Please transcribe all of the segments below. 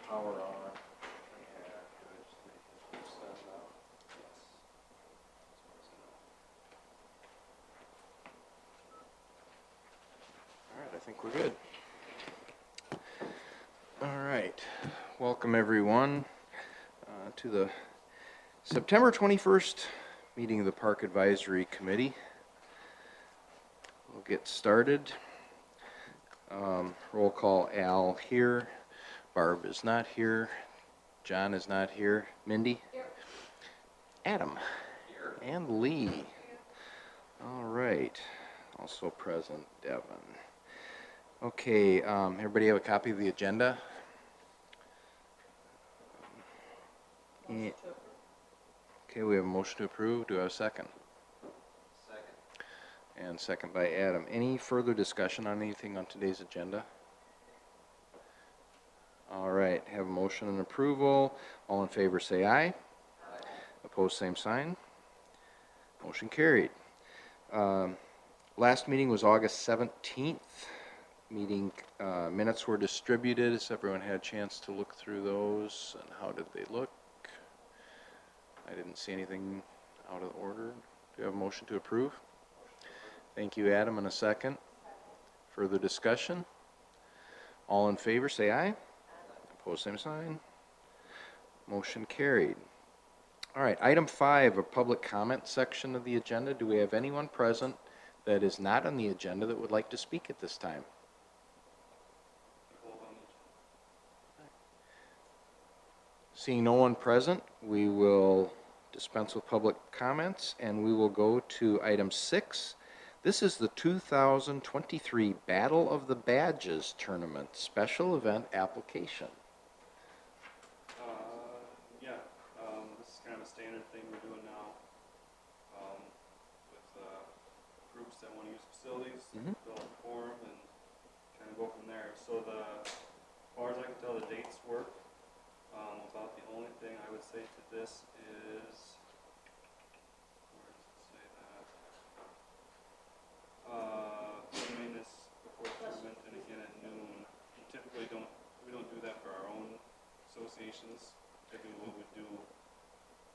power on. Yeah, good. Just set it out. Yes. All right, I think we're good. All right, welcome everyone to the September 21st meeting of the Park Advisory Committee. We'll get started. Roll call: Al here, Barb is not here, John is not here, Mindy? Here. Adam? Here. And Lee? Here. All right, also present Devin. Okay, everybody have a copy of the agenda? Okay, we have a motion to approve. Do I have a second? Second. And second by Adam. Any further discussion on anything on today's agenda? All right, have a motion and approval. All in favor say aye. Aye. Opposed, same sign. Motion carried. Last meeting was August 17th. Meeting minutes were distributed. Has everyone had a chance to look through those, and how did they look? I didn't see anything out of order. Do you have a motion to approve? Thank you, Adam, and a second. Further discussion? All in favor say aye. Opposed, same sign. Motion carried. All right, item 5, a public comment section of the agenda. Do we have anyone present that is not on the agenda that would like to speak at this time? Seeing no one present, we will dispense with public comments and we will go to item 6. This is the 2023 Battle of the Badges Tournament Special Event Application. This is kind of a standard thing we're doing now with groups that want to use facilities, fill out the form, and kind of go from there. So as far as I can tell, the dates work. About the only thing I would say to this is, where does it say that? Doing this before tournament and again at noon. We don't do that for our own associations. Typically what we do,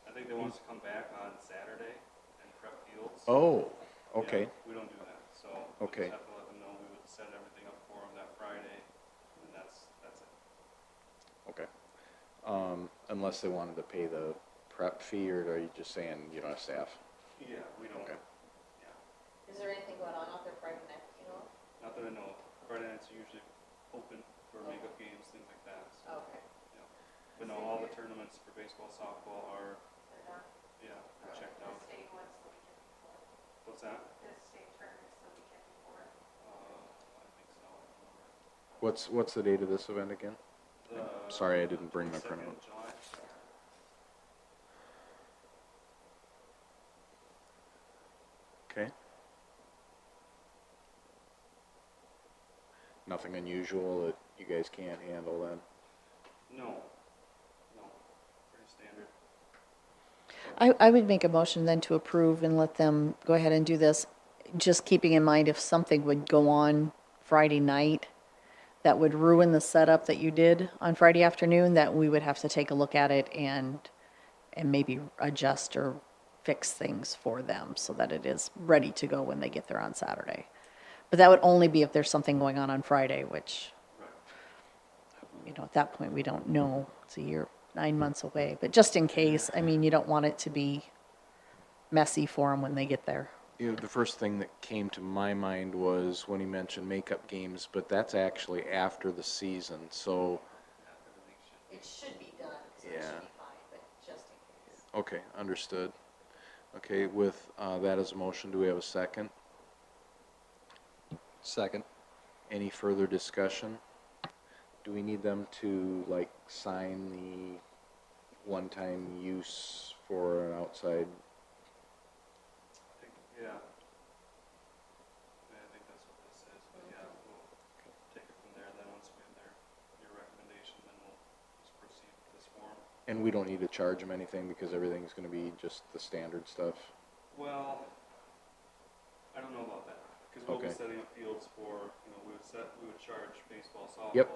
I think they want us to come back on Saturday and prep fields. Oh, okay. Yeah, we don't do that, so okay. We just have to let them know we would set everything up for them that Friday, and that's it. Okay. Unless they wanted to pay the prep fee, or are you just saying you don't have staff? Yeah, we don't. Okay. Yeah. Is there anything going on out there Friday night, you know? Not that I know of. Friday nights are usually open for makeup games, things like that. So, okay. Yeah. But no, all the tournaments for baseball, softball are, they're checked out. The state one's the weekend before. What's that? The state tournament's the weekend before. I think so. What's the date of this event again? Sorry, I didn't bring my printout. July. Okay. Nothing unusual that you guys can't handle then? No, pretty standard. I would make a motion then to approve and let them go ahead and do this, just keeping in mind if something would go on Friday night that would ruin the setup that you did on Friday afternoon, that we would have to take a look at it and maybe adjust or fix things for them so that it is ready to go when they get there on Saturday. But that would only be if there's something going on Friday, which, you know, at that point we don't know. It's a year, 9 months away. But just in case, I mean, you don't want it to be messy for them when they get there. You know, the first thing that came to my mind was when he mentioned makeup games, but that's actually after the season, so. It should be done, so yeah. It should be fine, but just in case. Okay, understood. Okay, with that as a motion, do we have a second? Second. Any further discussion? Do we need them to, like, sign the one-time use for an outside? Yeah. I think that's what this is, but yeah, we'll take it from there. Then once we have your recommendation, then we'll just proceed with this form. And we don't need to charge them anything because everything's going to be just the standard stuff? Well, I don't know about that, because we'll be setting up fields for, you know, we would charge baseball, softball. Yep.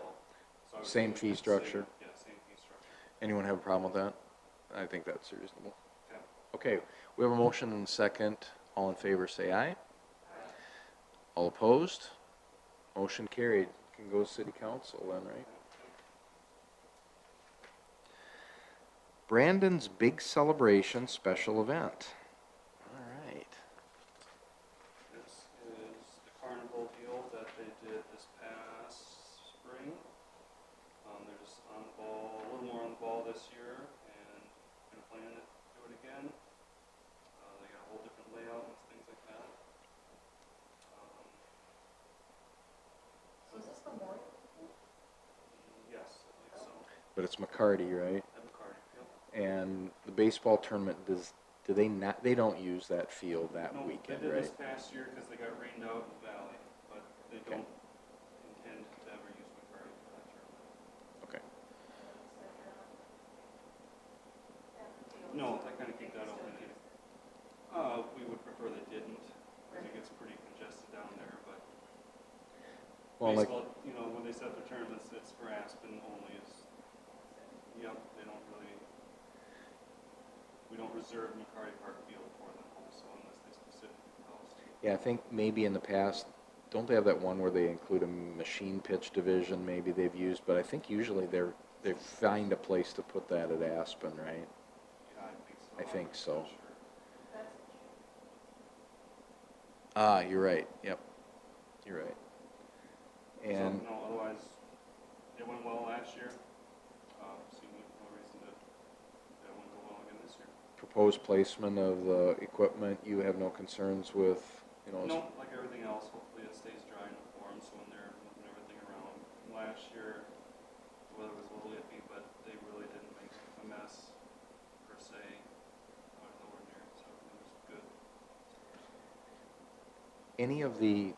So I would Same say fee the structure? Yeah, same fee structure. Anyone have a problem with that? I think that's reasonable. Okay. Okay, we have a motion and a second. All in favor, say aye. All opposed? Motion carried. Can go to city council then, right? Brandon's Big Celebration Special Event. All right. This is the carnival deal that they did this past spring. They're just on the ball, a little more on the ball this year, and gonna plan to do it again. They got a whole different layout and things like that. So is this Memorial? Yes, I believe so. But it's McCarty, right? At McCarty, yep. And the baseball tournament, do they not, they don't use that field that No, weekend, they did right? this past year because they got rained out in the valley, but they Okay. don't intend to ever use McCarty for that tournament. Okay. No, I kind of keep that open. We would prefer they didn't. I think it's pretty congested down there, but Well, like, baseball, you know, when they set their tournaments, it's for Aspen only. Yep, they don't really, we don't reserve McCarty Park Field for them also unless they specifically tell us to. yeah, I think maybe in the past, don't they have that one where they include a machine pitch division maybe they've used, but I think usually they find a place to put that at Aspen, right? Yeah, I think so. I think so. I'm not sure. Ah, you're right, yep, you're right. So, And, no, otherwise, it went well last year. See no reason that it wouldn't go well again this year. proposed placement of the equipment, you have no concerns with, you know? No, like everything else, hopefully it stays dry and uniform, so when they're moving everything around. Last year, the weather was a little iffy, but they really didn't make a mess, per se, out of the ordinary, so it was good. Any of the,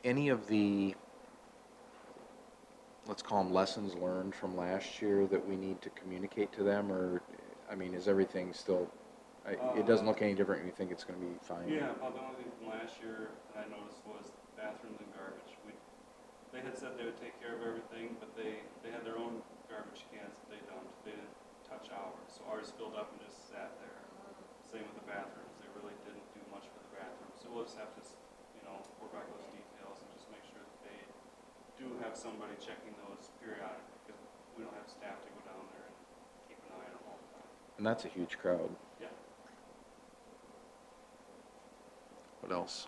any of the, let's call them lessons learned from last year that we need to communicate to them, or, I mean, is everything still, it doesn't look any different, you think it's gonna be fine? Yeah, about the only thing from last year that I noticed was bathrooms and garbage. They had said they would take care of everything, but they had their own garbage cans that they dumped. They didn't touch ours, so ours filled up and just sat there. Same with the bathrooms, they really didn't do much for the bathrooms. So we'll just have to, work out those details and just make sure that they do have somebody checking those periodically, because we don't have staff to go down there and keep an eye on them all the time. And that's a huge crowd. Yeah. What else?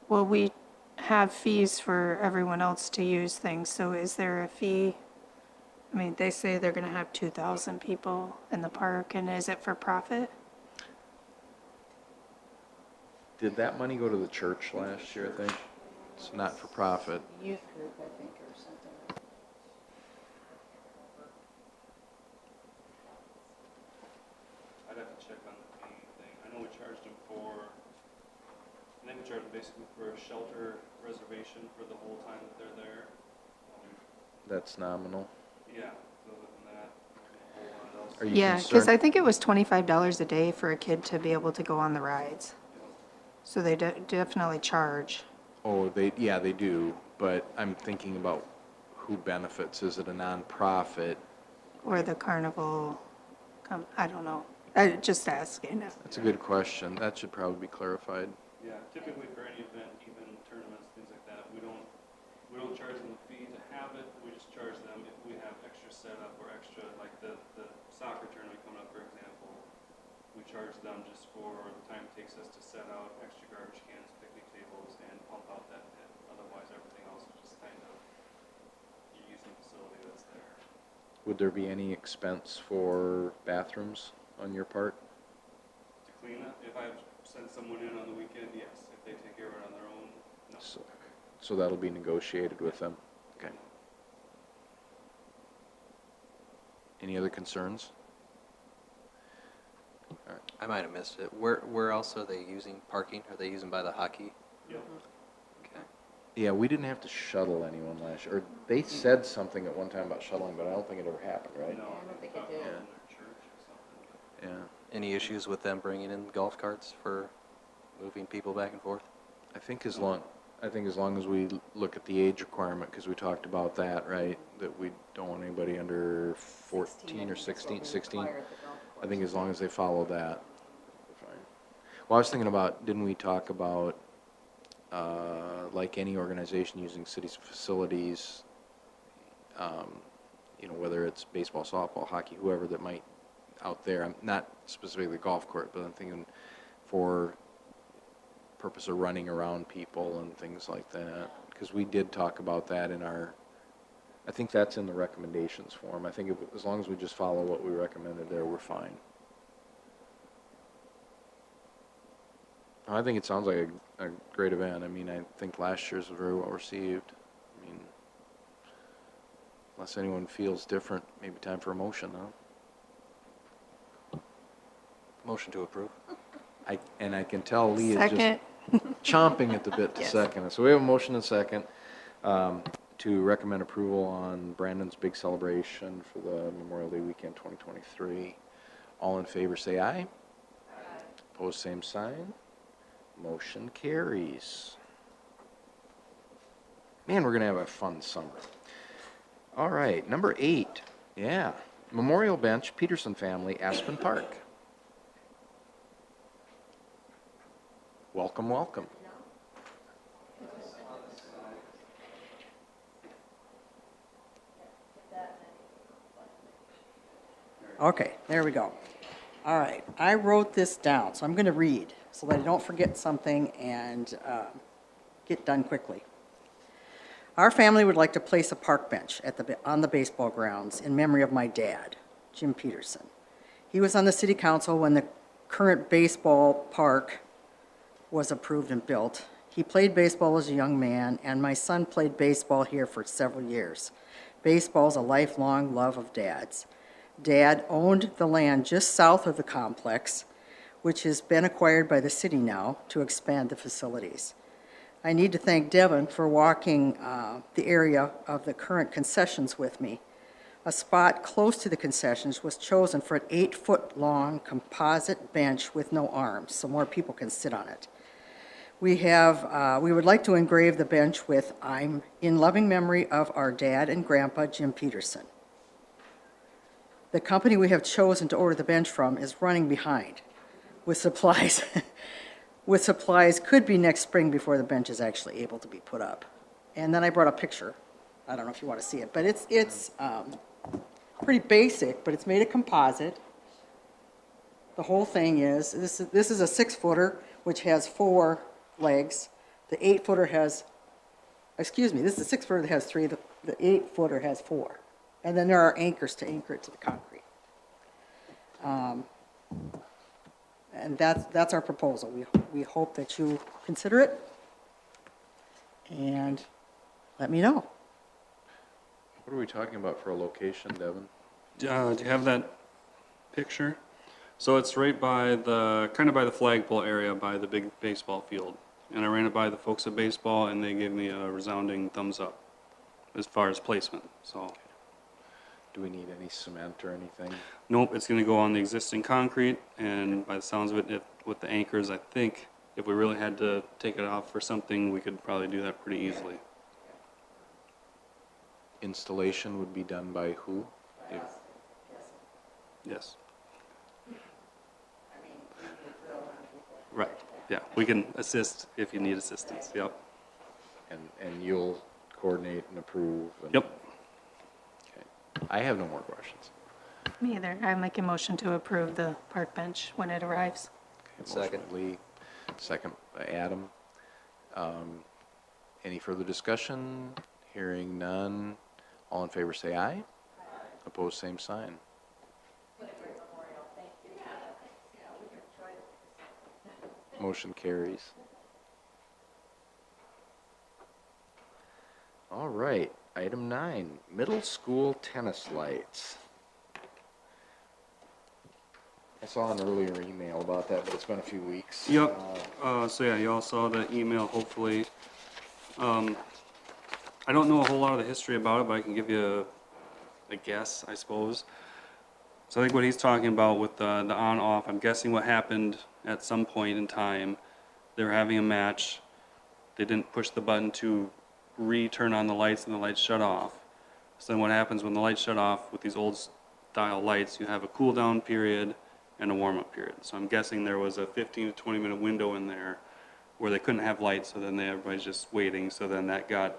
Well, we have fees for everyone else to use things, so is there a fee? I mean, they say they're gonna have 2,000 people in the park, and is it for profit? Did that money go to the church last year, I think? It's not for profit. Youth group, I think, or something. I'd have to check on the fee thing. I know we charged them I think we charged them basically for a shelter reservation for the whole time that they're there. That's nominal. Yeah, other than that, a whole lot else. Are you Yeah, because concerned- I think it was $25 a day for a kid to be able to go on the rides. So they definitely charge. Oh, yeah, they do, but I'm thinking about who benefits. Is it a nonprofit? Or the carnival, I don't know. Just asking. That's a good question. That should probably be clarified. Yeah, typically for any event, even tournaments, things like that, we don't charge them a fee to have it. We just charge them if we have extra setup or extra, like the soccer tournament coming up, for example. We charge them just for the time it takes us to set out extra garbage cans, picnic tables, and pump out that pit. Otherwise, everything else is just kind of, you're using the facility that's there. Would there be any expense for bathrooms on your part? To clean up, if I send someone in on the weekend, yes. If they take care of it on their own, no. So that'll be negotiated with them? Okay. Any other concerns? All right. I might have missed it. Where else are they using parking? Are they using by the hockey? Yep. Okay. Yeah, we didn't have to shuttle anyone last year. Or they said something at one time about shuttling, but I don't think it ever happened, right? No, I don't think it talked did. about in their church or something. Yeah. Any issues with them bringing in golf carts for moving people back and forth? I think I think as long as we look at the age requirement, because we talked about that, right? That we don't want anybody under 14 or 16. I think as long as they follow that, we're fine. Well, I was thinking about, didn't we talk about, like any organization using city's facilities, you know, whether it's baseball, softball, hockey, whoever that might out there, I'm not specifically golf court, but I'm thinking for purpose of running around people and things like that, because we did talk about that in our, I think that's in the recommendations form. I think as long as we just follow what we recommended there, we're fine. I think it sounds like a great event. I mean, I think last year's was very well received. I mean, unless anyone feels different, maybe time for a motion, huh? Motion to approve. And I can tell Lee is Second. just chomping at the bit to Yes. second it. So we have a motion and second to recommend approval on Brandon's big celebration for the Memorial Day weekend 2023. All in favor say aye. Opposed, same sign. Motion carries. Man, we're going to have a fun summer. All right, number 8. Yeah. Memorial Bench, Peterson family, Aspen Park. Welcome, welcome. Okay, there we go. All right, I wrote this down, so I'm going to read so that I don't forget something and get done quickly. Our family would like to place a park bench on the baseball grounds in memory of my dad, Jim Peterson. He was on the city council when the current baseball park was approved and built. He played baseball as a young man, and my son played baseball here for several years. Baseball is a lifelong love of Dad's. Dad owned the land just south of the complex, which has been acquired by the city now to expand the facilities. I need to thank Devin for walking the area of the current concessions with me. A spot close to the concessions was chosen for an 8-foot-long composite bench with no arms, so more people can sit on it. We would like to engrave the bench with "I'm in loving memory of our dad and grandpa, Jim Peterson." The company we have chosen to order the bench from is running behind with supplies. With supplies could be next spring before the bench is actually able to be put up. And then I brought a picture. I don't know if you want to see it, but it's pretty basic, but it's made of composite. The whole thing is, this is a 6-footer, which has 4 legs. The 8-footer has, excuse me, this is a 6-footer that has 3, the 8-footer has 4. And then there are anchors to anchor it to the concrete. And that's our proposal. We hope that you consider it and let me know. What are we talking about for a location, Devin? Do you have that picture? So it's right by kind of by the flagpole area, by the big baseball field. And I ran it by the folks at baseball, and they gave me a resounding thumbs up as far as placement. So, Do we need any cement or anything? nope, it's going to go on the existing concrete, and by the sounds of it, with the anchors, I think if we really had to take it off for something, we could probably do that pretty easily. Installation would be done by who? Yes. Right. Yeah, we can assist if you need assistance. Yep. And you'll coordinate and approve? And, Yep. Okay. I have no more questions. Me either. I make a motion to approve the park bench when it arrives. Okay, Second. motion Lee, second by Adam. Any further discussion? Hearing none. All in favor say aye. Opposed, same sign. Motion carries. All right, item 9, middle school tennis lights. I saw an earlier email about that, but it's been a few weeks. Yep. So yeah, you all saw the email, hopefully. I don't know a whole lot of the history about it, but I can give you a guess, I suppose. So I think what he's talking about with the on-off, I'm guessing what happened at some point in time, they were having a match, they didn't push the button to re-turn on the lights and the lights shut off. So then what happens when the lights shut off with these old style lights, you have a cool down period and a warm up period. So I'm guessing there was a 15 to 20 minute window in there where they couldn't have lights, so then everybody's just waiting. So then that got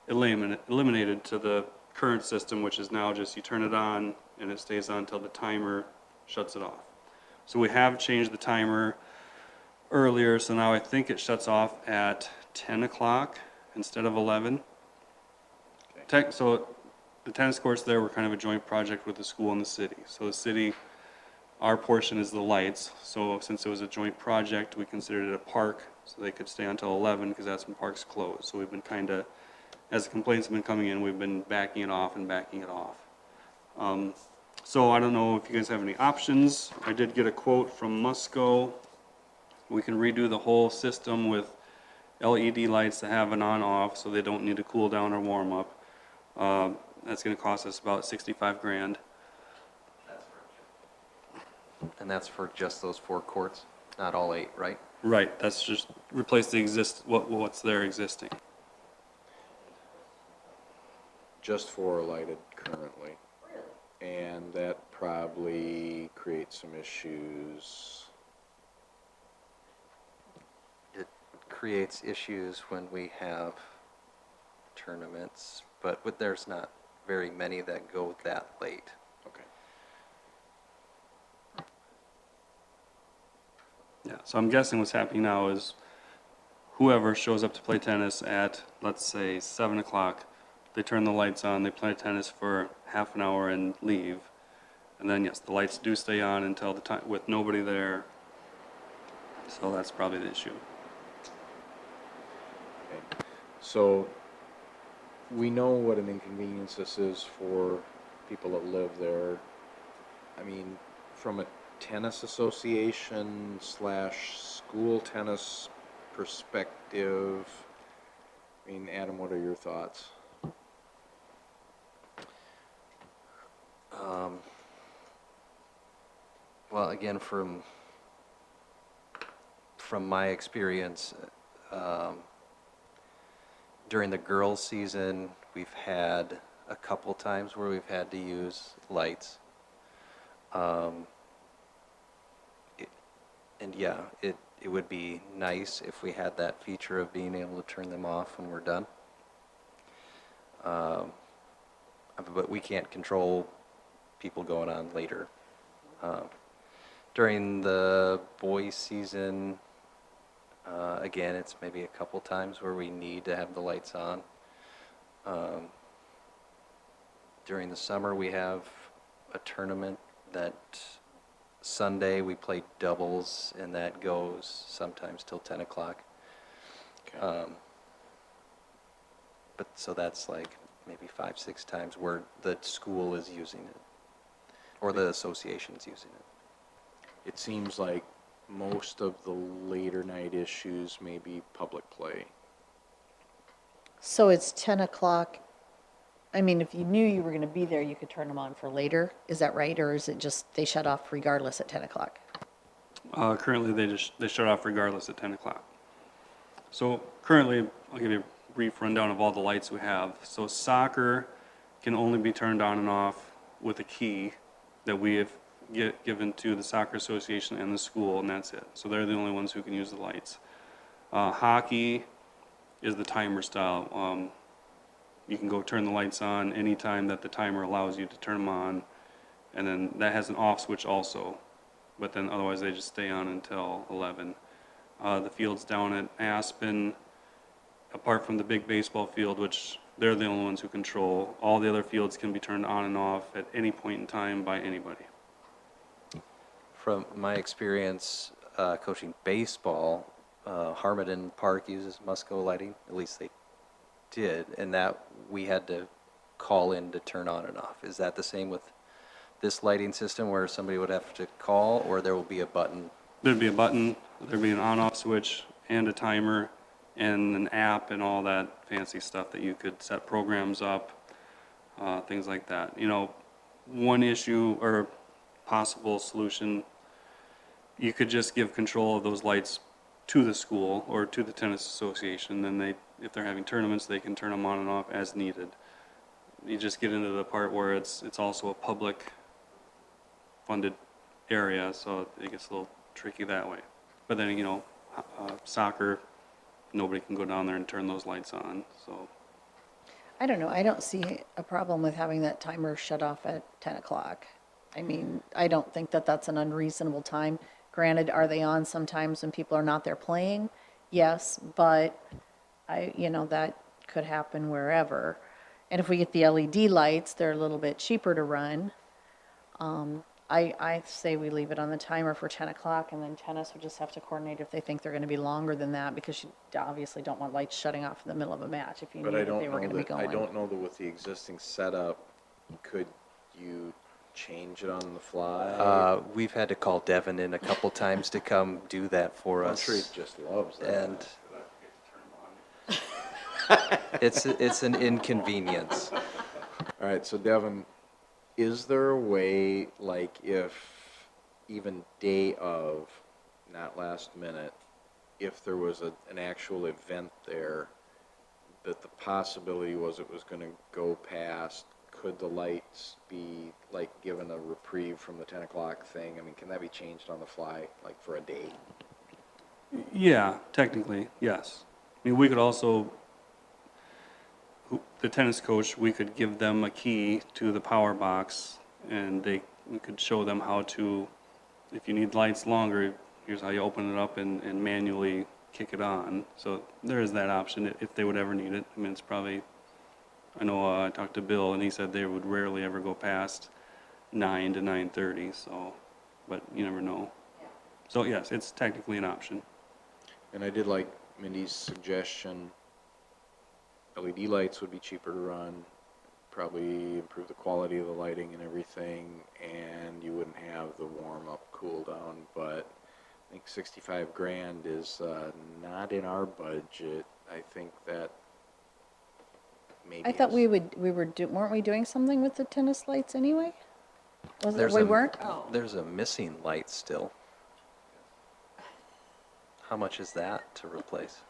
eliminated to the current system, which is now just you turn it on and it stays on until the timer shuts it off. So we have changed the timer earlier, so now I think it shuts off at 10 o'clock instead of 11. So the tennis courts there were kind of a joint project with the school and the city. So the city, our portion is the lights. So since it was a joint project, we considered it a park, so they could stay until 11 because that's when parks close. So we've been kind of, as the complaints have been coming in, we've been backing it off and backing it off. So I don't know if you guys have any options. I did get a quote from Musco. We can redo the whole system with LED lights that have an on-off, so they don't need to cool down or warm up. That's going to cost us about 65 grand. And that's for just those 4 courts, not all 8, right? Right, that's just replace the what's there existing. Just 4 are lighted currently. And that probably creates some issues. It creates issues when we have tournaments, but there's not very many that go that late. Okay. Yeah, so I'm guessing what's happening now is whoever shows up to play tennis at, let's say, 7 o'clock, they turn the lights on, they play tennis for half an hour and leave. And then, yes, the lights do stay on until the time, with nobody there. So that's probably the issue. Okay. So we know what an inconvenience this is for people that live there. I mean, from a tennis association / school tennis perspective, I mean, Adam, what are your thoughts? Well, again, from my experience, during the girls' season, we've had a couple times where we've had to use lights. And yeah, it would be nice if we had that feature of being able to turn them off when we're done. But we can't control people going on later. During the boys' season, again, it's maybe a couple times where we need to have the lights on. During the summer, we have a tournament that Sunday we play doubles, and that goes sometimes till 10 o'clock. Okay. But so that's like maybe 5-6 times where the school is using it, or the association's using it. It seems like most of the later night issues may be public play. So it's 10 o'clock. I mean, if you knew you were going to be there, you could turn them on for later. Is that right? Or is it just they shut off regardless at 10 o'clock? Currently, they shut off regardless at 10 o'clock. So currently, I'll give you a brief rundown of all the lights we have. So soccer can only be turned on and off with a key that we have given to the soccer association and the school, and that's it. So they're the only ones who can use the lights. Hockey is the timer style. You can go turn the lights on anytime that the timer allows you to turn them on, and then that has an off switch also, but then otherwise they just stay on until 11. The fields down at Aspen, apart from the big baseball field, which they're the only ones who control, all the other fields can be turned on and off at any point in time by anybody. From my experience coaching baseball, Harmon Park uses Musco lighting, at least they did, and that we had to call in to turn on and off. Is that the same with this lighting system where somebody would have to call, or there will be a button? There'd be a button, there'd be an on-off switch and a timer and an app and all that fancy stuff that you could set programs up, things like that. You know, one issue or possible solution, you could just give control of those lights to the school or to the tennis association. Then if they're having tournaments, they can turn them on and off as needed. You just get into the part where it's also a public funded area, so it gets a little tricky that way. But then, soccer, nobody can go down there and turn those lights on, so. I don't know, I don't see a problem with having that timer shut off at 10 o'clock. I mean, I don't think that that's an unreasonable time. Granted, are they on sometimes when people are not there playing? Yes, but that could happen wherever. And if we get the LED lights, they're a little bit cheaper to run. I say we leave it on the timer for 10 o'clock, and then tennis would just have to coordinate if they think they're going to be longer than that, because you obviously don't want lights shutting off in the middle of a match if you knew But I that don't they were know going to be that, I going. don't know that with the existing setup, could you change it on the fly? We've had to call Devin in a couple times to come do that for I'm us. sure he just loves that. And it's an inconvenience. All right, so Devin, is there a way, like if even day of, not last minute, if there was an actual event there, that the possibility was it was going to go past, could the lights be like given a reprieve from the 10 o'clock thing? I mean, can that be changed on the fly, like for a day? Yeah, technically, yes. I mean, we could also, the tennis coach, we could give them a key to the power box, and we could show them how to, if you need lights longer, here's how you open it up and manually kick it on. So there is that option if they would ever need it. I mean, it's probably, I know I talked to Bill, and he said they would rarely ever go past 9 to 9:30, so, but you never know. So yes, it's technically an option. And I did like Mindy's suggestion. LED lights would be cheaper to run, probably improve the quality of the lighting and everything, and you wouldn't have the warm-up, cool-down, but I think 65 grand is not in our budget. I think that maybe I thought is- weren't we doing something with the tennis lights anyway? Was it, There's we a- weren't? There's a missing light still. How much is that to replace?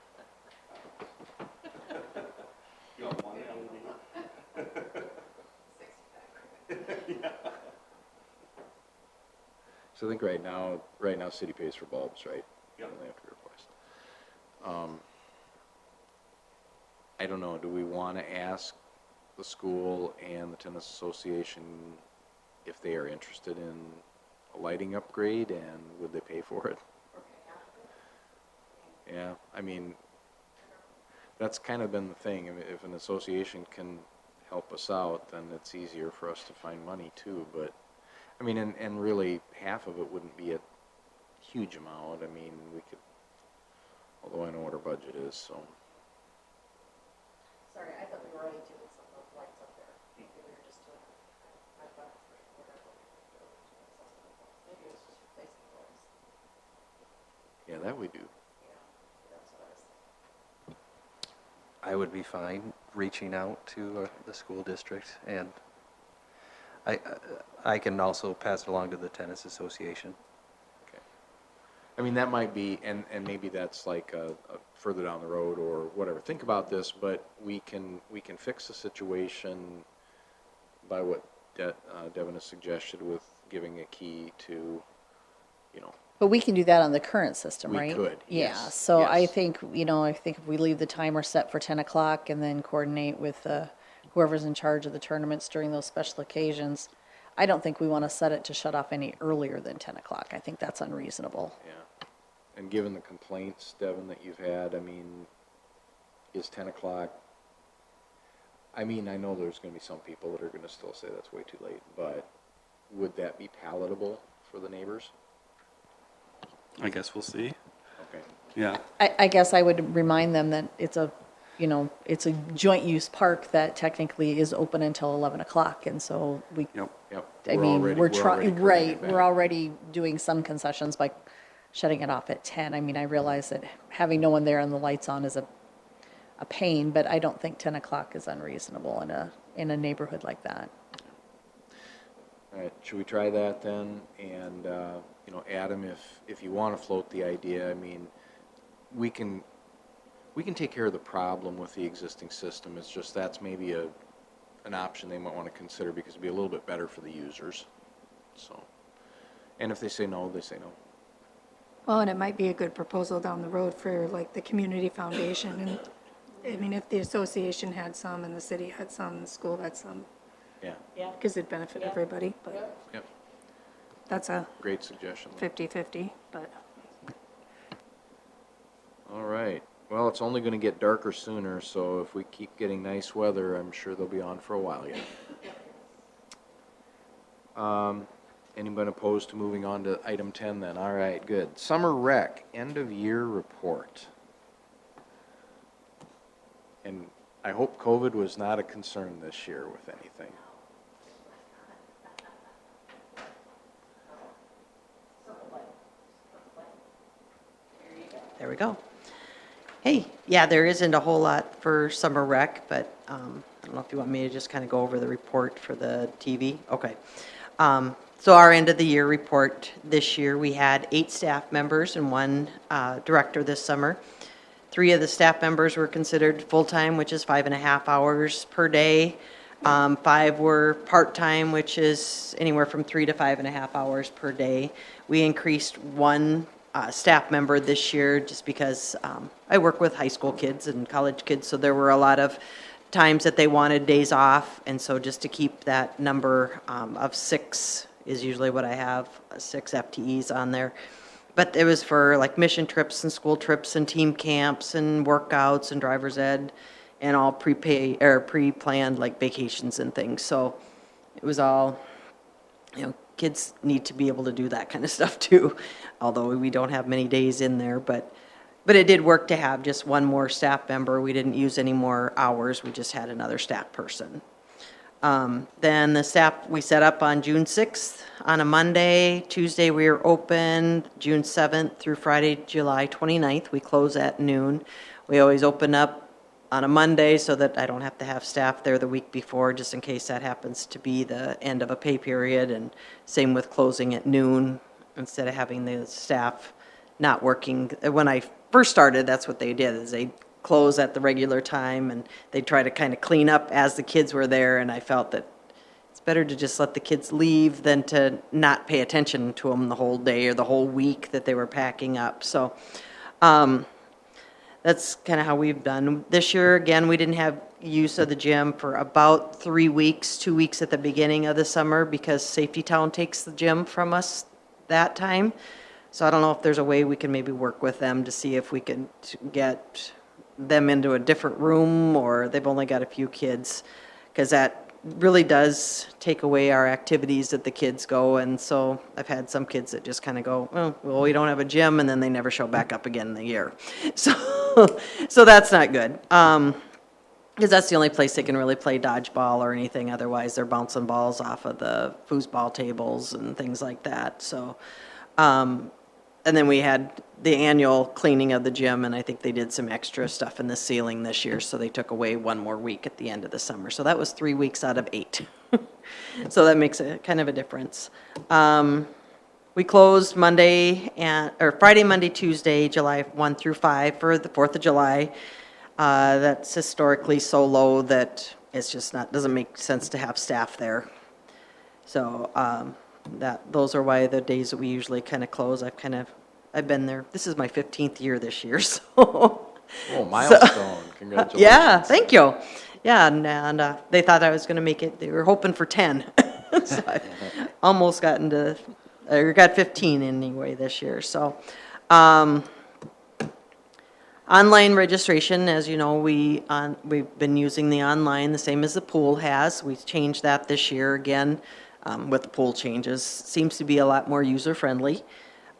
So I think right now, city pays for bulbs, right? Yep. And they have to be replaced. I don't know, do we want to ask the school and the tennis association if they are interested in a lighting upgrade, and would they pay for it? Yeah, I mean, that's kind of been the thing. I mean, if an association can help us out, then it's easier for us to find money too, but I mean, and really, half of it wouldn't be a huge amount. I mean, we could, although I know what our budget is, so. Sorry, I thought we were already doing some of those lights up there. Maybe we were just doing, I thought whatever. Maybe it was just replacing bulbs. Yeah, that we do. Yeah, that's what I was thinking. I would be fine reaching out to the school district, and I can also pass it along to the tennis association. Okay. I mean, that might be, and maybe that's like a further down the road or whatever. Think about this, but we can fix the situation by what Devin has suggested with giving a key to, But we can do that on the current system, We right? could, Yeah, yes, so I yes. think, I think if we leave the timer set for 10 o'clock and then coordinate with whoever's in charge of the tournaments during those special occasions, I don't think we want to set it to shut off any earlier than 10 o'clock. I think that's unreasonable. yeah. And given the complaints, Devin, that you've had, I mean, is 10 o'clock, I mean, I know there's going to be some people that are going to still say that's way too late, but would that be palatable for the neighbors? I guess we'll see. Okay. Yeah. I guess I would remind them that it's a joint use park that technically is open until 11 o'clock. And so Yep. Yep. I mean, we're already trying, cutting right, it back. we're already doing some concessions by shutting it off at 10. I mean, I realize that having no one there and the lights on is a pain, but I don't think 10 o'clock is unreasonable in a neighborhood like that. All right, should we try that then? And, Adam, if you want to float the idea, I mean, we can take care of the problem with the existing system. It's just that's maybe an option they might want to consider because it'd be a little bit better for the users. So, and if they say no, they say no. Well, and it might be a good proposal down the road for like the community foundation. And I mean, if the association had some and the city had some, the school had some, Yeah. because it'd benefit everybody, but Yep. that's a Great suggestion. 50-50, but. All right. Well, it's only going to get darker sooner, so if we keep getting nice weather, I'm sure they'll be on for a while yet. Anybody opposed to moving on to item 10 then? All right, good. Summer rec, end of year report. And I hope COVID was not a concern this year with anything. There we go. Hey, yeah, there isn't a whole lot for summer rec, but I don't know if you want me to just kind of go over the report for the TV. Okay. So our end of the year report this year, we had 8 staff members and 1 director this summer. 3 of the staff members were considered full-time, which is 5.5 hours per day. 5 were part-time, which is anywhere from 3 to 5.5 hours per day. We increased 1 staff member this year just because I work with high school kids and college kids, so there were a lot of times that they wanted days off, and so just to keep that number of 6 is usually what I have, 6 FTEs on there. But it was for like mission trips and school trips and team camps and workouts and driver's ed and all pre-planned like vacations and things. So it was all, you know, kids need to be able to do that kind of stuff too, although we don't have many days in there. But it did work to have just 1 more staff member. We didn't use any more hours. We just had another staff person. Then the staff, we set up on June 6th on a Monday. Tuesday we were open, June 7th through Friday, July 29th. We close at noon. We always open up on a Monday so that I don't have to have staff there the week before, just in case that happens to be the end of a pay period. And same with closing at noon instead of having the staff not working. When I first started, that's what they did, is they close at the regular time and they try to kind of clean up as the kids were there, and I felt that it's better to just let the kids leave than to not pay attention to them the whole day or the whole week that they were packing up. So that's kind of how we've done. This year, again, we didn't have use of the gym for about 3 weeks, 2 weeks at the beginning of the summer because Safety Town takes the gym from us that time. So I don't know if there's a way we can maybe work with them to see if we can get them into a different room, or they've only got a few kids, because that really does take away our activities that the kids go. And so I've had some kids that just kind of go, oh, well, we don't have a gym, and then they never show back up again in the year. So that's not good, because that's the only place they can really play dodgeball or anything. Otherwise, they're bouncing balls off of the foosball tables and things like that. So and then we had the annual cleaning of the gym, and I think they did some extra stuff in the ceiling this year, so they took away 1 more week at the end of the summer. So that was 3 weeks out of 8. So that makes a kind of a difference. We closed Friday, Monday, Tuesday, July 1 through 5 for the 4th of July. That's historically so low that it's just doesn't make sense to have staff there. So those are why the days that we usually kind of close. I've been there. This is my 15th year this year, so. Oh, milestone. Congratulations. Yeah, thank you. Yeah, and they thought I was going to make it. They were hoping for 10. So I almost got 15 anyway this year. So online registration, as you know, we've been using the online, the same as the pool has. We changed that this year again. With the pool changes, seems to be a lot more user-friendly.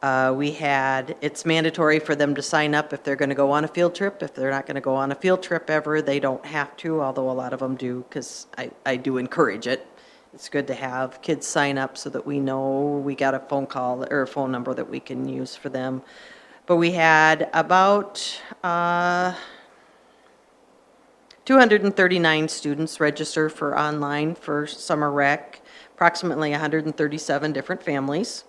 It's mandatory for them to sign up if they're going to go on a field trip. If they're not going to go on a field trip ever, they don't have to, although a lot of them do, because I do encourage it. It's good to have kids sign up so that we know we got a phone call or a phone number that we can use for them. But we had about 239 students register for online for summer rec. Approximately 137 different families.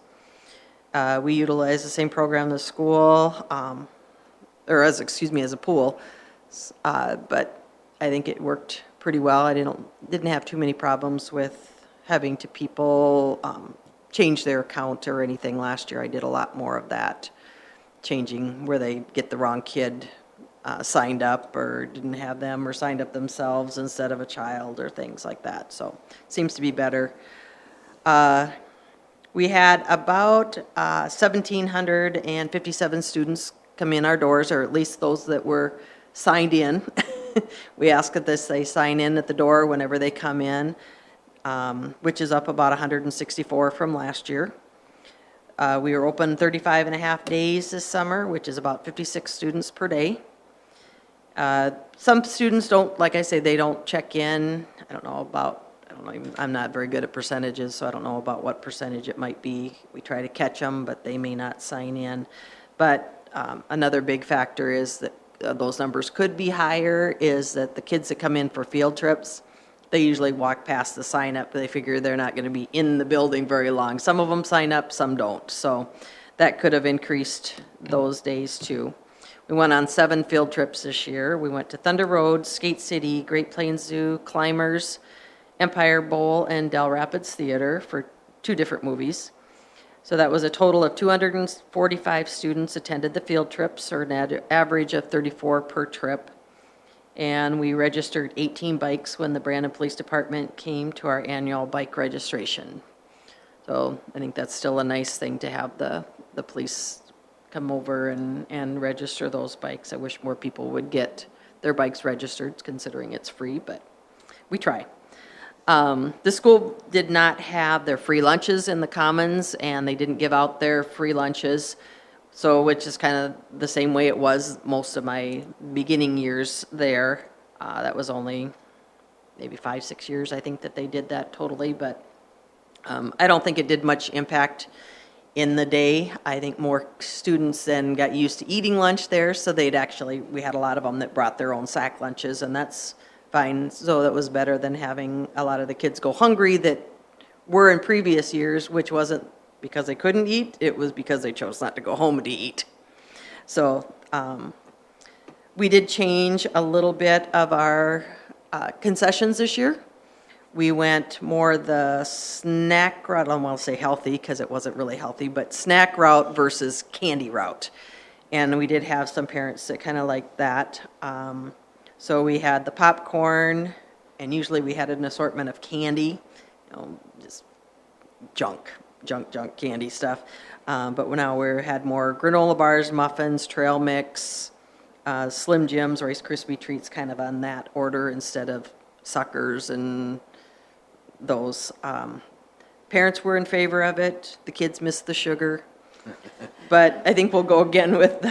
We utilize the same program the school. or as, excuse me, as a pool. But I think it worked pretty well. I didn't have too many problems with having to people change their account or anything last year. I did a lot more of that, changing where they get the wrong kid signed up or didn't have them or signed up themselves instead of a child or things like that. So seems to be better. We had about 1,757 students come in our doors, or at least those that were signed in. We ask that they sign in at the door whenever they come in, which is up about 164 from last year. We were open 35 and a half days this summer, which is about 56 students per day. Some students don't, like I say, they don't check in. I don't know, I'm not very good at percentages, so I don't know about what percentage it might be. We try to catch them, but they may not sign in. But another big factor is that those numbers could be higher, is that the kids that come in for field trips, they usually walk past the sign up. They figure they're not going to be in the building very long. Some of them sign up, some don't. So that could have increased those days too. We went on 7 field trips this year. We went to Thunder Road, Skate City, Great Plains Zoo, Climbers, Empire Bowl, and Del Rapids Theater for 2 different movies. So that was a total of 245 students attended the field trips, or an average of 34 per trip. And we registered 18 bikes when the Brandon Police Department came to our annual bike registration. So I think that's still a nice thing to have the police come over and register those bikes. I wish more people would get their bikes registered, considering it's free, but we try. The school did not have their free lunches in the commons, and they didn't give out their free lunches, so which is kind of the same way it was most of my beginning years there. That was only maybe 5-6 years, I think, that they did that totally, but I don't think it did much impact in the day. I think more students then got used to eating lunch there, so we had a lot of them that brought their own sack lunches, and that's fine. So that was better than having a lot of the kids go hungry that were in previous years, which wasn't because they couldn't eat, it was because they chose not to go home to eat. So we did change a little bit of our concessions this year. We went more the snack route, I don't want to say healthy because it wasn't really healthy, but snack route versus candy route. And we did have some parents that kind of like that. So we had the popcorn, and usually we had an assortment of candy, just junk candy stuff. But now we had more granola bars, muffins, trail mix, Slim Jims, Rice Krispie treats, kind of on that order instead of suckers and those. Parents were in favor of it. The kids missed the sugar. But I think we'll go again with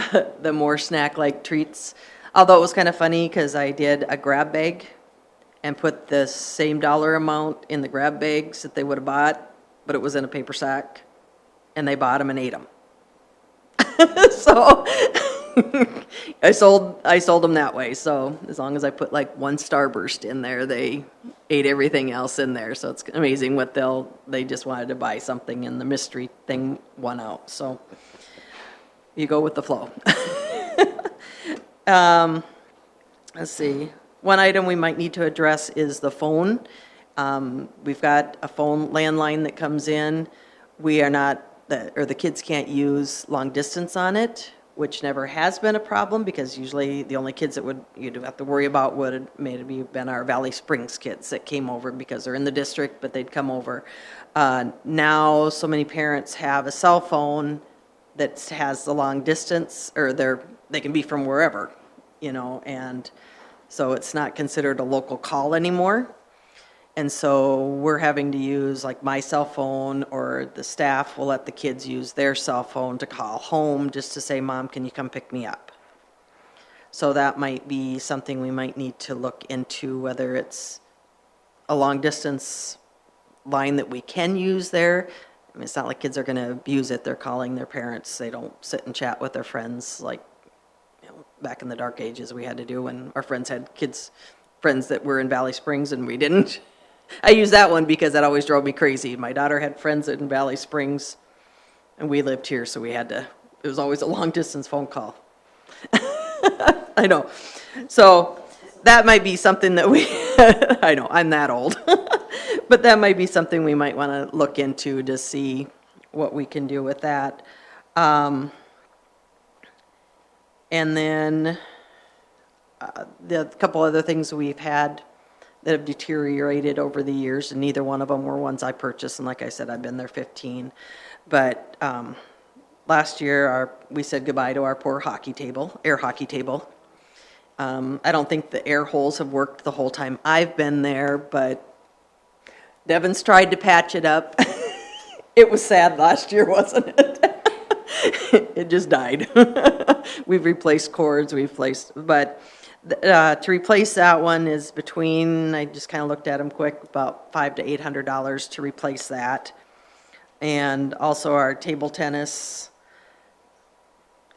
the more snack-like treats. Although it was kind of funny because I did a grab bag and put the same dollar amount in the grab bags that they would have bought, but it was in a paper sack, and they bought them and ate them. So I sold them that way. So as long as I put like 1 Starburst in there, they ate everything else in there. So it's amazing what they just wanted to buy something, and the mystery thing won out. So you go with the flow. Let's see. One item we might need to address is the phone. We've got a phone landline that comes in. We are not, the kids can't use long distance on it, which never has been a problem because usually the only kids that you'd have to worry about would maybe been our Valley Springs kids that came over because they're in the district, but they'd come over. Now, so many parents have a cell phone that has the long distance, or they can be from wherever, and so it's not considered a local call anymore. And so we're having to use like my cell phone, or the staff will let the kids use their cell phone to call home just to say, Mom, can you come pick me up? So that might be something we might need to look into, whether it's a long distance line that we can use there. I mean, it's not like kids are going to abuse it. They're calling their parents. They don't sit and chat with their friends like back in the dark ages we had to do when our friends had friends that were in Valley Springs and we didn't. I use that one because that always drove me crazy. My daughter had friends in Valley Springs and we lived here, so it was always a long distance phone call. I know. So that might be something that we, I know, I'm that old. But that might be something we might want to look into to see what we can do with that. And then the couple other things we've had that have deteriorated over the years, and neither one of them were ones I purchased, and like I said, I've been there 15. But last year, we said goodbye to our poor hockey table, air hockey table. I don't think the air holes have worked the whole time I've been there, but Devin's tried to patch it up. It was sad last year, wasn't it? It just died. We've replaced cords, but to replace that one is between, I just kind of looked at them quick, about $500 to $800 to replace that. And also our table tennis,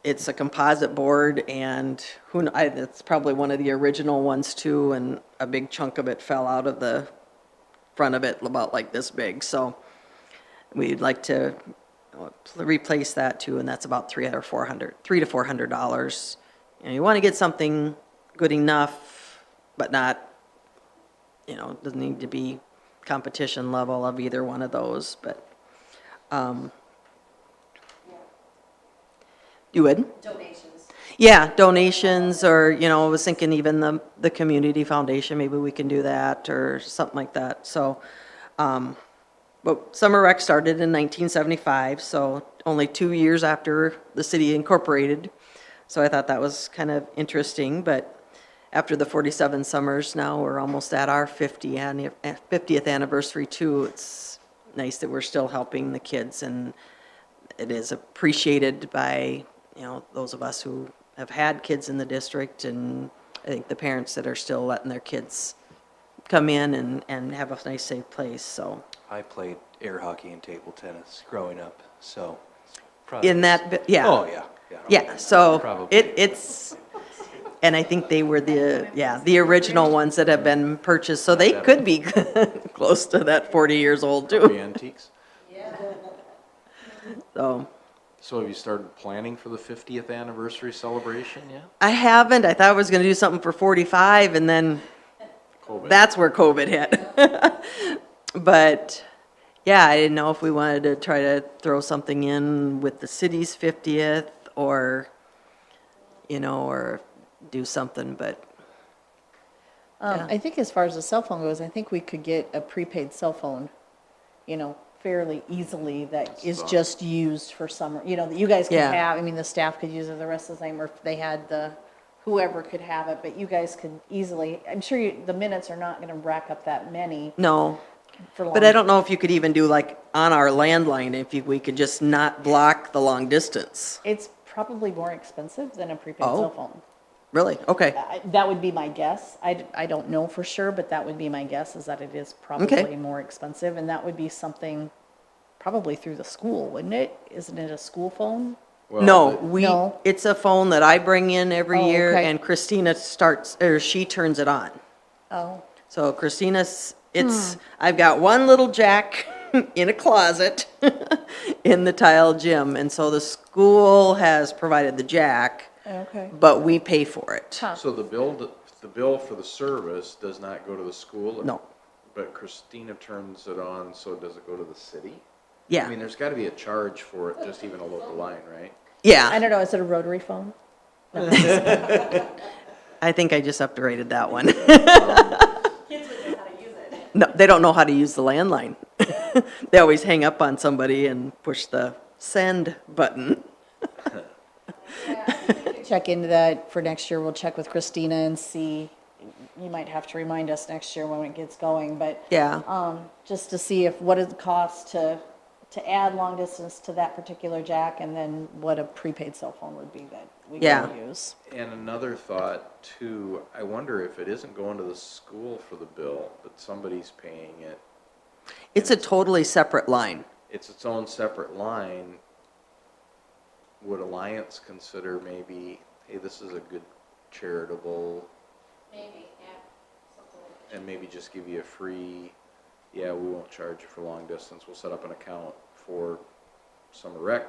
it's a composite board, and it's probably one of the original ones too, and a big chunk of it fell out of the front of it, about like this big. So we'd like to replace that too, and that's about $300 to $400. You want to get something good enough, but not, doesn't need to be competition level of either one of those. But you would? Donations. Yeah, donations, or, I was thinking even the community foundation, maybe we can do that or something like that. So, but Summer Rec started in 1975, so only 2 years after the city incorporated. So I thought that was kind of interesting, but after the 47 summers now, we're almost at our 50th anniversary too. It's nice that we're still helping the kids, and it is appreciated by, those of us who have had kids in the district, and I think the parents that are still letting their kids come in and have a nice, safe place, so. I played air hockey and table tennis growing up, so. probably- In that, yeah. Oh, yeah. Yeah, so Probably. it's, and I think they were the original ones that have been purchased, so they could be close to that 40 years old Probably too. antiques. So, So have you started planning for the 50th anniversary celebration yet? I haven't, I thought I was gonna do something for 45, and then COVID. that's where COVID hit. But, yeah, I didn't know if we wanted to try to throw something in with the city's 50th, or, or do something, but, Yeah. I think as far as the cell phone goes, I think we could get a prepaid cell phone, fairly easily that is thought. just used for summer, that you guys can Yeah. have, the staff could use it the rest of the time, or if they had whoever could have it, but you guys could easily, I'm sure the minutes are not gonna rack up that many no. for long. But I don't know if you could even do like on our landline, we could just not block the long distance. It's probably more expensive than a prepaid Oh. cell phone. Really? Okay. That would be my guess. I don't know for sure, but that would be my guess, is that it is probably more expensive, and that would be something probably through the school, wouldn't it? Isn't it a school phone? Well, No, the- No. it's a phone that I bring in every Oh, year, okay. and Christina she turns it on. Oh, So I've got one little jack in a closet in the tile gym, and so the school has provided the jack, okay. but we pay for it. Huh. So the bill for the service does not go to the school? No. But Christina turns it on, so does it go to the city? I Yeah, mean, there's gotta be a charge for it, just even a local line, right? I yeah. don't know, is it a rotary phone? I think I just upgraded that one. Kids would know how to use it. No, they don't know how to use the landline. They always hang up on somebody and push the send button. Check into that for next year. We'll check with Christina and see. You might have to remind us next year when it gets going, but Yeah, just to see what it costs to add long distance to that particular jack, and then what a prepaid cell phone would be that we Yeah. can use. And another thought too, I wonder if it isn't going to the school for the bill, but somebody's paying it. it's a totally separate line. It's its own separate line. Would Alliance consider maybe, hey, this is a good charitable, Maybe, yeah, something like that. and maybe just give you a free, yeah, we won't charge you for long distance, we'll set up an account for Summer Rec.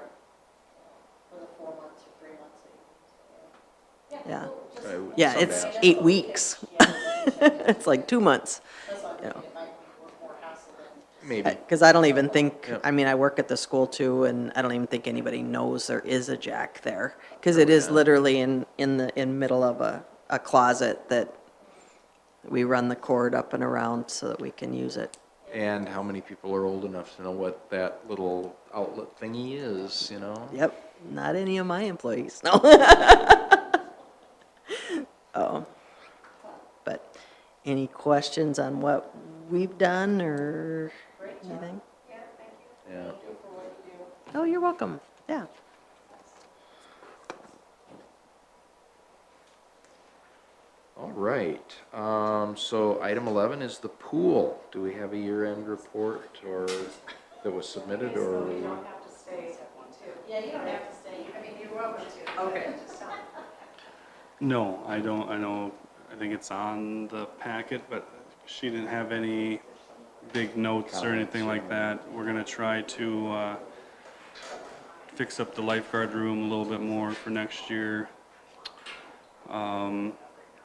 For the 4 months or 3 months. Yeah. Yeah. Uh, Yeah, some it's apps. 8 weeks. It's like 2 months. That's why I'm Yeah. thinking it might be more hassle than. Maybe. Because I don't even think, Yep. I mean, I work at the school too, and I don't even think anybody knows there is a jack there. Because it is yeah. literally in middle of a closet that we run the cord up and around so that we can use it. And how many people are old enough to know what that little outlet thingy is, you know? Yep, not any of my employees, no. Oh, but any questions on what we've done or anything? Yeah. Oh, you're welcome, yeah. All right. So item 11 is the pool. Do we have a year-end report or that was submitted or? You don't have to stay. Yeah, you don't have to stay. I mean, you're welcome to. Okay. Just don't. No, I don't, I think it's on the packet, but she didn't have any big notes or anything like that. We're gonna try to, fix up the lifeguard room a little bit more for next year.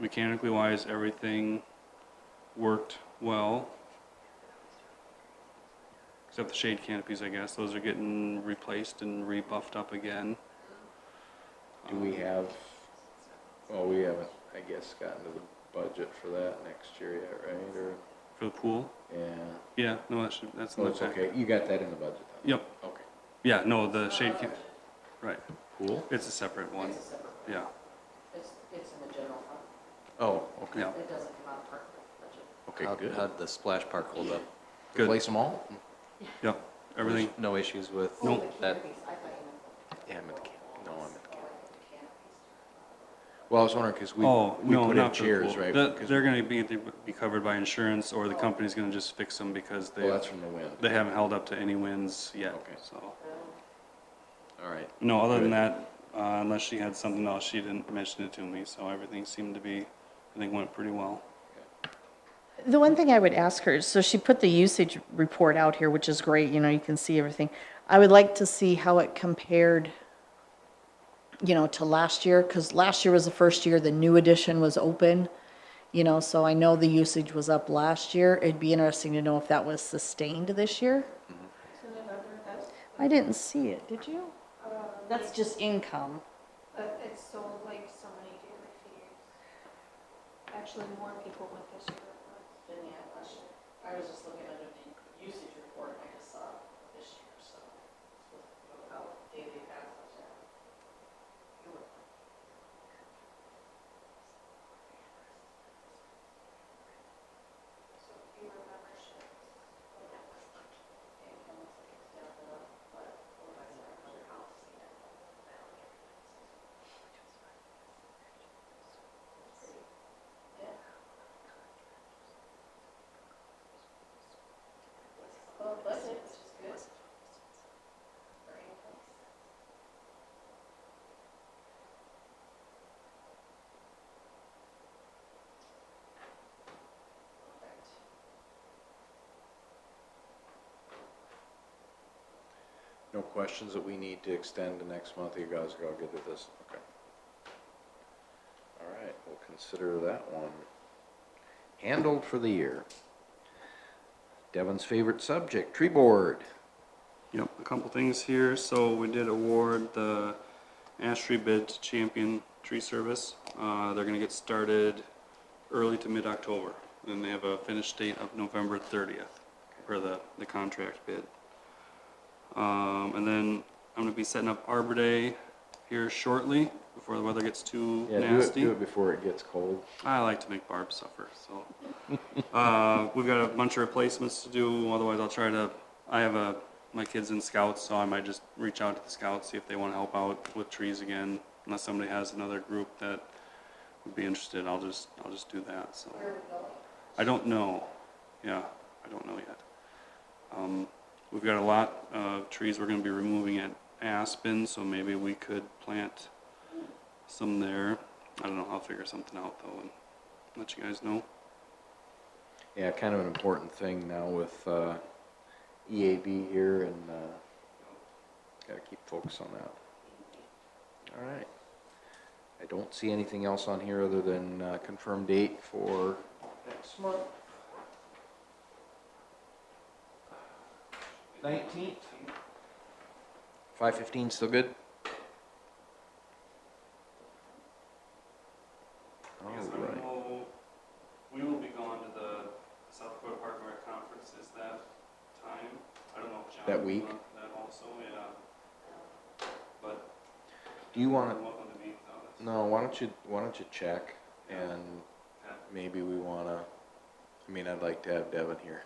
Mechanically wise, everything worked well. Except the shade canopies, I guess. Those are getting replaced and rebuffed up again. Do we have, well, we haven't, I guess, gotten to the budget for that next year yet, right? Or, For the pool? yeah. Yeah, no, that's in Oh, the it's packet. okay. You got that in the budget then? Yep. Okay. Yeah, no, the shade can, right. Pool? It's a separate one. Yeah. It's in the general fund. Oh, okay. Yeah. It doesn't come out of park budget. Okay, good. How'd the splash park hold up? Good. Replace them all? Yep. Everything. No issues with Nope. that? I thought you Yeah, I'm at the camp. No, I'm at the camp. Well, I was wondering, because we Oh, no, put in not for the chairs, pool. right? That- 'Cause- They're gonna be covered by insurance, or the company's gonna just fix them because Well, that's from the wind. they haven't held up to any winds yet, Okay. so. All right. No, other than Good. that, unless she had something else, she didn't mention it to me, so everything seemed to be, I think went pretty well. The one thing I would ask her, so she put the usage report out here, which is great, you know, you can see everything. I would like to see how it compared, you know, to last year, because last year was the first year the new edition was open, you know, so I know the usage was up last year. It'd be interesting to know if that was sustained this year. I didn't see it, did you? That's just income. But it's sold like so many daily fees. Actually, more people went this year. Didn't have last year. I was just looking at the usage report, I just saw this year, so. How daily passes are. So fewer memberships. Well, budget, which is good. For income. Perfect. No questions that we need to extend to next month? You guys are all good with this? Okay. All right, we'll consider that one handled for the year. Devin's favorite subject, tree board. Yep, a couple things here. So we did award the ash tree bid to Champion Tree Service. They're gonna get started early to mid-October. And they have a finish date of November 30th for the contract bid. And then I'm gonna be setting up Arbor Day here shortly, before the weather gets too Yeah, nasty. do it before it gets cold. I like to make Barb suffer, so. We've got a bunch of replacements to do, otherwise I'll try to, I have my kids in scouts, so I might just reach out to the scouts, see if they wanna help out with trees again. Unless somebody has another group that would be interested, I'll just do that, so. I don't know, yeah, I don't know yet. We've got a lot of trees we're gonna be removing at Aspen, so maybe we could plant some there. I don't know, I'll figure something out though and let you guys know. Yeah, kind of an important thing now with EAB here, and gotta keep focus on that. All right. I don't see anything else on here other than confirmed date for next month. 19th. 5:15 still good? I guess I don't know, we will be gone to the South Dakota Park and Rec Conference, is that time? I don't know if John. That will week? want that also, yeah. But. Do you want you're welcome to meet on it. to, no, why don't you check and Yeah. maybe we wanna, I mean, I'd like to have Devin here.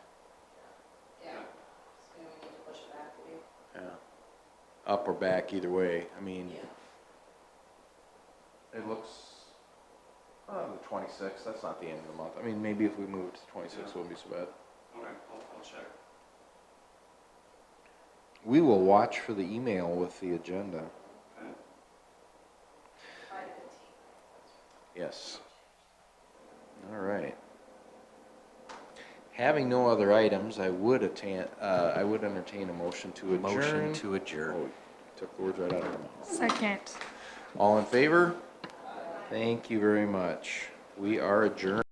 Yeah, so we need to push it back a week. Yeah. Up or back, either way. I mean, it looks, the 26th, that's not the end of the month. I mean, maybe if we moved to 26th, it wouldn't be so bad. Okay, I'll check. We will watch for the email with the agenda. Okay. 5:15. Yes. All right. Having no other items, I would entertain a motion to adjourn. Motion to adjourn. Oh, took the words right out of my mouth. Second. All in favor? Thank you very much. We are adjourned.